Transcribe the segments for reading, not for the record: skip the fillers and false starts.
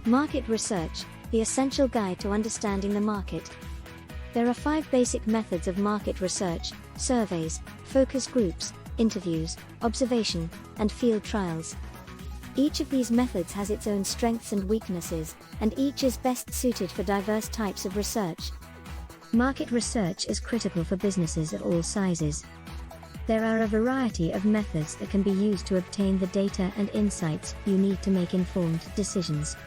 Market research, the essential guide to understanding the market. There are 5 basic methods of market research: surveys, focus groups, interviews, observation, and field trials. Each of these methods has its own strengths and weaknesses, and each is best suited for diverse types of research. Market research is critical for businesses of all sizes. There are a variety of methods that can be used to obtain the data and insights you need to make informed decisions.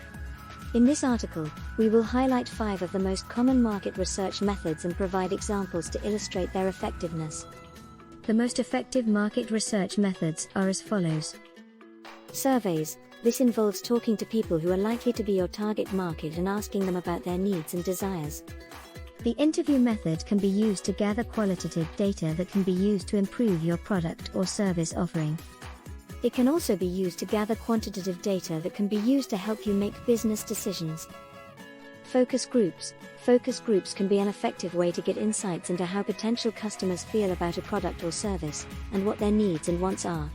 In this article, we will highlight 5 of the most common market research methods and provide examples to illustrate their effectiveness. The most effective market research methods are as follows. Surveys. This involves talking to people who are likely to be your target market and asking them about their needs and desires. The interview method can be used to gather qualitative data that can be used to improve your product or service offering. It can also be used to gather quantitative data that can be used to help you make business decisions. Focus groups. Focus groups can be an effective way to get insights into how potential customers feel about a product or service, and what their needs and wants are.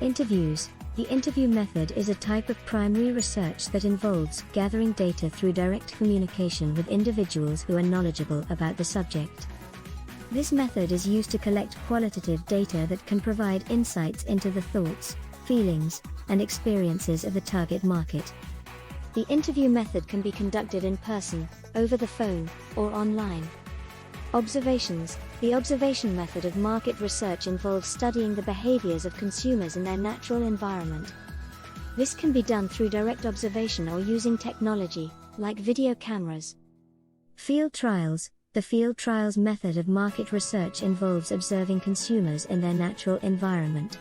Interviews. The interview method is a type of primary research that involves gathering data through direct communication with individuals who are knowledgeable about the subject. This method is used to collect qualitative data that can provide insights into the thoughts, feelings, and experiences of the target market. The interview method can be conducted in person, over the phone, or online. Observations. The observation method of market research involves studying the behaviors of consumers in their natural environment. This can be done through direct observation or using technology, like video cameras. Field trials. The field trials method of market research involves observing consumers in their natural environment.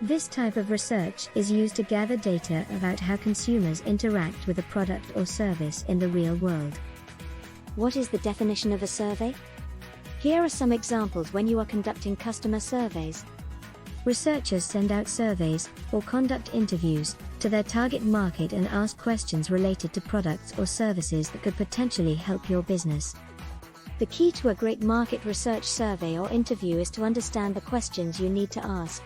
This type of research is used to gather data about how consumers interact with a product or service in the real world. What is the definition of a survey? Here are some examples when you are conducting customer surveys. Researchers send out surveys, or conduct interviews, to their target market and ask questions related to products or services that could potentially help your business. The key to a great market research survey or interview is to understand the questions you need to ask.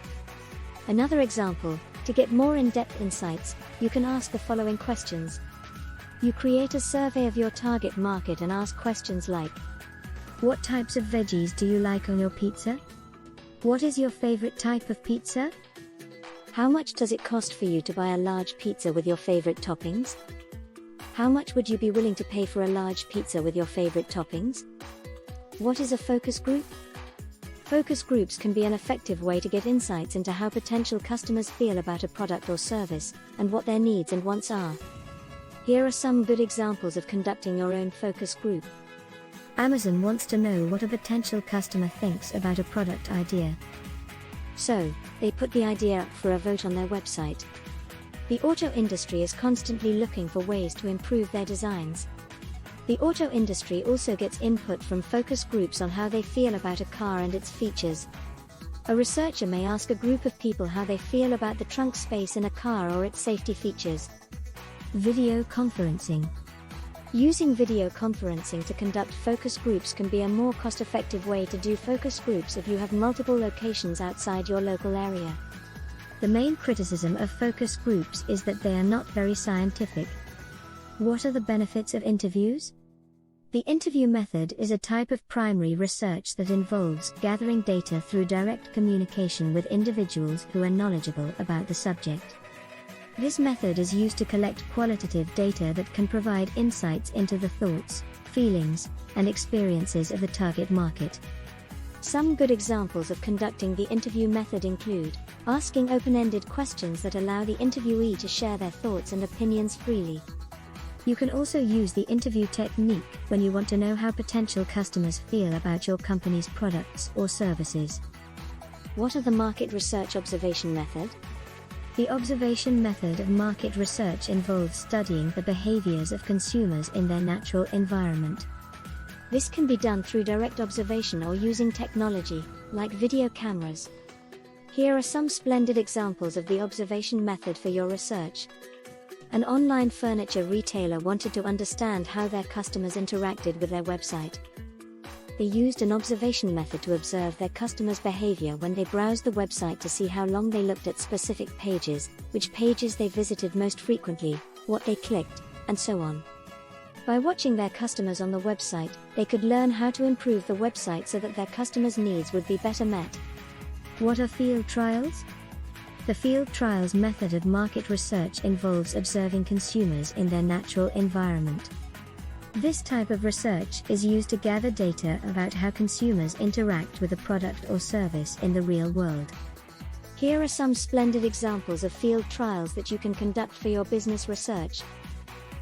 Another example, to get more in-depth insights, you can ask the following questions. You create a survey of your target market and ask questions like, what types of veggies do you like on your pizza? What is your favorite type of pizza? How much does it cost for you to buy a large pizza with your favorite toppings? How much would you be willing to pay for a large pizza with your favorite toppings? What is a focus group? Focus groups can be an effective way to get insights into how potential customers feel about a product or service, and what their needs and wants are. Here are some good examples of conducting your own focus group. Amazon wants to know what a potential customer thinks about a product idea. So, they put the idea up for a vote on their website. The auto industry is constantly looking for ways to improve their designs. The auto industry also gets input from focus groups on how they feel about a car and its features. A researcher may ask a group of people how they feel about the trunk space in a car or its safety features. Video conferencing. Using video conferencing to conduct focus groups can be a more cost-effective way to do focus groups if you have multiple locations outside your local area. The main criticism of focus groups is that they are not very scientific. What are the benefits of interviews? The interview method is a type of primary research that involves gathering data through direct communication with individuals who are knowledgeable about the subject. This method is used to collect qualitative data that can provide insights into the thoughts, feelings, and experiences of the target market. Some good examples of conducting the interview method include asking open-ended questions that allow the interviewee to share their thoughts and opinions freely. You can also use the interview technique when you want to know how potential customers feel about your company's products or services. What are the market research observation method? The observation method of market research involves studying the behaviors of consumers in their natural environment. This can be done through direct observation or using technology, like video cameras. Here are some splendid examples of the observation method for your research. An online furniture retailer wanted to understand how their customers interacted with their website. They used an observation method to observe their customers' behavior when they browsed the website to see how long they looked at specific pages, which pages they visited most frequently, what they clicked, and so on. By watching their customers on the website, they could learn how to improve the website so that their customers' needs would be better met. What are field trials? The field trials method of market research involves observing consumers in their natural environment. This type of research is used to gather data about how consumers interact with a product or service in the real world. Here are some splendid examples of field trials that you can conduct for your business research.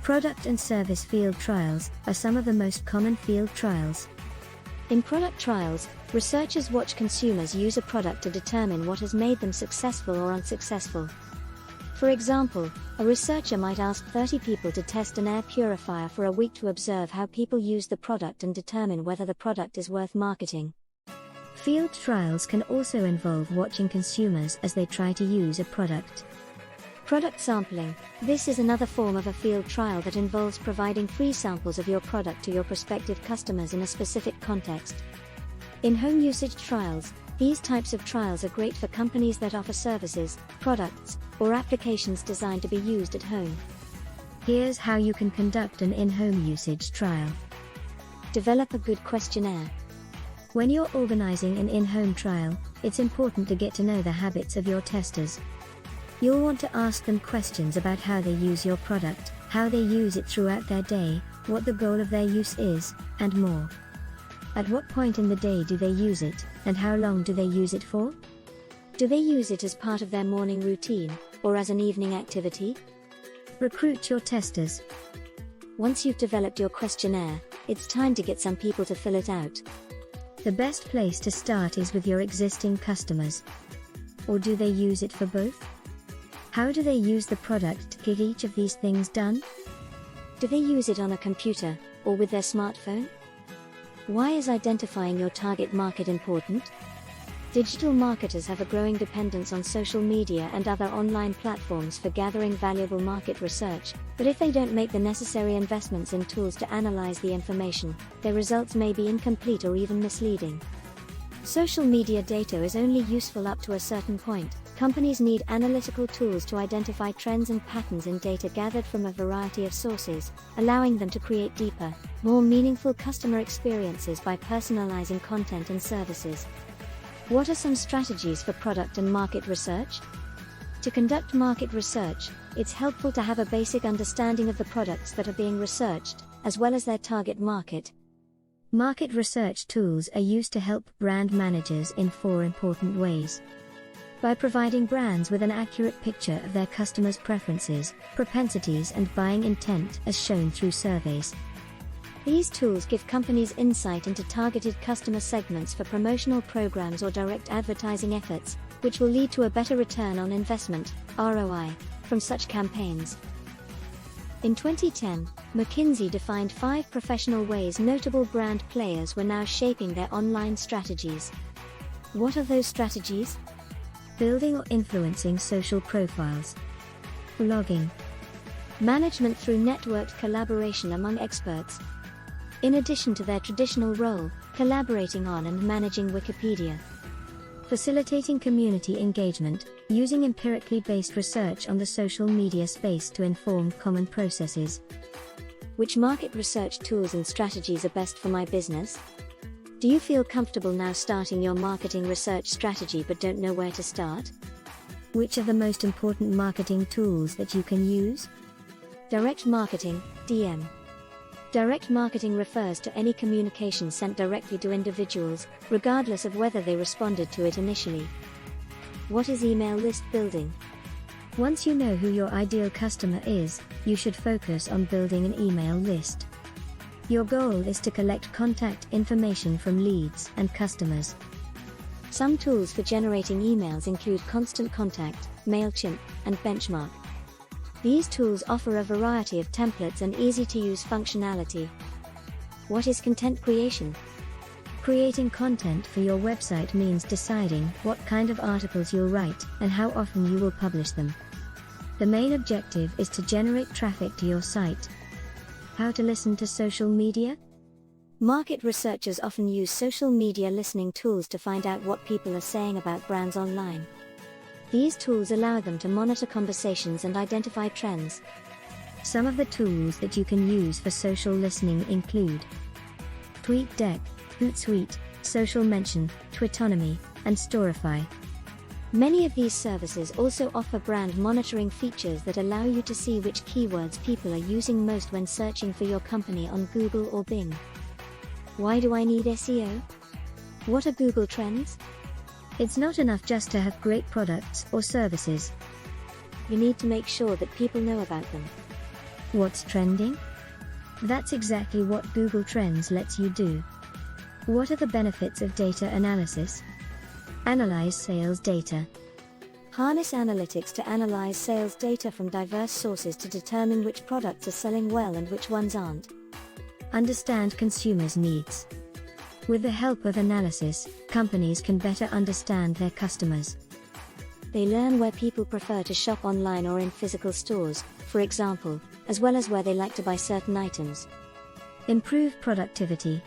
Product and service field trials are some of the most common field trials. In product trials, researchers watch consumers use a product to determine what has made them successful or unsuccessful. For example, a researcher might ask 30 people to test an air purifier for a week to observe how people use the product and determine whether the product is worth marketing. Field trials can also involve watching consumers as they try to use a product. Product sampling. This is another form of a field trial that involves providing free samples of your product to your prospective customers in a specific context. In-home usage trials. These types of trials are great for companies that offer services, products, or applications designed to be used at home. Here's how you can conduct an in-home usage trial. Develop a good questionnaire. When you're organizing an in-home trial, it's important to get to know the habits of your testers. You'll want to ask them questions about how they use your product, how they use it throughout their day, what the goal of their use is, and more. At what point in the day do they use it, and how long do they use it for? Do they use it as part of their morning routine, or as an evening activity? Recruit your testers. Once you've developed your questionnaire, it's time to get some people to fill it out. The best place to start is with your existing customers. Or do they use it for both? How do they use the product to get each of these things done? Do they use it on a computer, or with their smartphone? Why is identifying your target market important? Digital marketers have a growing dependence on social media and other online platforms for gathering valuable market research, but if they don't make the necessary investments in tools to analyze the information, their results may be incomplete or even misleading. Social media data is only useful up to a certain point. Companies need analytical tools to identify trends and patterns in data gathered from a variety of sources, allowing them to create deeper, more meaningful customer experiences by personalizing content and services. What are some strategies for product and market research? To conduct market research, it's helpful to have a basic understanding of the products that are being researched, as well as their target market. Market research tools are used to help brand managers in 4 important ways. By providing brands with an accurate picture of their customers' preferences, propensities and buying intent as shown through surveys. These tools give companies insight into targeted customer segments for promotional programs or direct advertising efforts, which will lead to a better return on investment, ROI, from such campaigns. In 2010, McKinsey defined 5 professional ways notable brand players were now shaping their online strategies. What are those strategies? Building or influencing social profiles. Blogging. Management through networked collaboration among experts. In addition to their traditional role, collaborating on and managing Wikipedia. Facilitating community engagement, using empirically based research on the social media space to inform common processes. Which market research tools and strategies are best for my business? Do you feel comfortable now starting your marketing research strategy but don't know where to start? Which are the most important marketing tools that you can use? Direct marketing, DM. Direct marketing refers to any communication sent directly to individuals, regardless of whether they responded to it initially. What is email list building? Once you know who your ideal customer is, you should focus on building an email list. Your goal is to collect contact information from leads and customers. Some tools for generating emails include Constant Contact, MailChimp, and Benchmark. These tools offer a variety of templates and easy-to-use functionality. What is content creation? Creating content for your website means deciding what kind of articles you'll write and how often you will publish them. The main objective is to generate traffic to your site. How to listen to social media? Market researchers often use social media listening tools to find out what people are saying about brands online. These tools allow them to monitor conversations and identify trends. Some of the tools that you can use for social listening include TweetDeck, Hootsuite, Social Mention, Twitonomy, and Storify. Many of these services also offer brand monitoring features that allow you to see which keywords people are using most when searching for your company on Google or Bing. Why do I need SEO? What are Google Trends? It's not enough just to have great products or services. You need to make sure that people know about them. What's trending? That's exactly what Google Trends lets you do. What are the benefits of data analysis? Analyze sales data. Harness analytics to analyze sales data from diverse sources to determine which products are selling well and which ones aren't. Understand consumers' needs. With the help of analysis, companies can better understand their customers. They learn where people prefer to shop online or in physical stores, for example, as well as where they like to buy certain items. Improve productivity.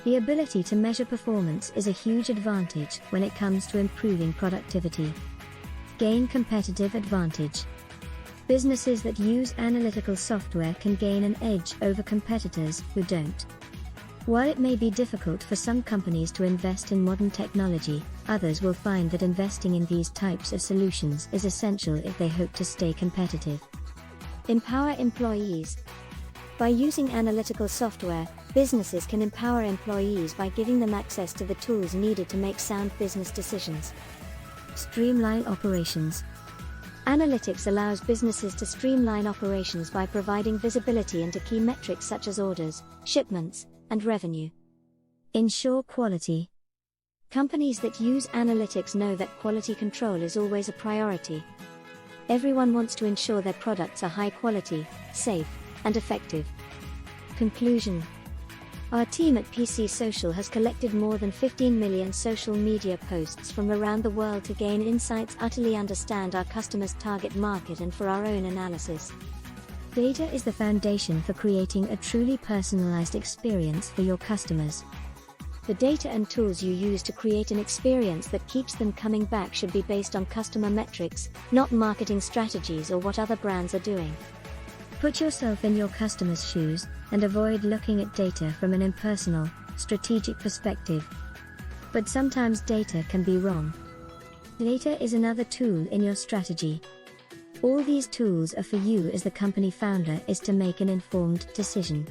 The ability to measure performance is a huge advantage when it comes to improving productivity. Gain competitive advantage. Businesses that use analytical software can gain an edge over competitors who don't. While it may be difficult for some companies to invest in modern technology, others will find that investing in these types of solutions is essential if they hope to stay competitive. Empower employees. By using analytical software, businesses can empower employees by giving them access to the tools needed to make sound business decisions. Streamline operations. Analytics allows businesses to streamline operations by providing visibility into key metrics such as orders, shipments, and revenue. Ensure quality. Companies that use analytics know that quality control is always a priority. Everyone wants to ensure their products are high quality, safe, and effective. Conclusion. Our team at PC Social has collected more than 15 million social media posts from around the world to gain insights, utterly understand our customers' target market, and for our own analysis. Data is the foundation for creating a truly personalized experience for your customers. The data and tools you use to create an experience that keeps them coming back should be based on customer metrics, not marketing strategies or what other brands are doing. Put yourself in your customer's shoes, and avoid looking at data from an impersonal, strategic perspective. But sometimes data can be wrong. Data is another tool in your strategy. All these tools are for you as the company founder is to make an informed decision.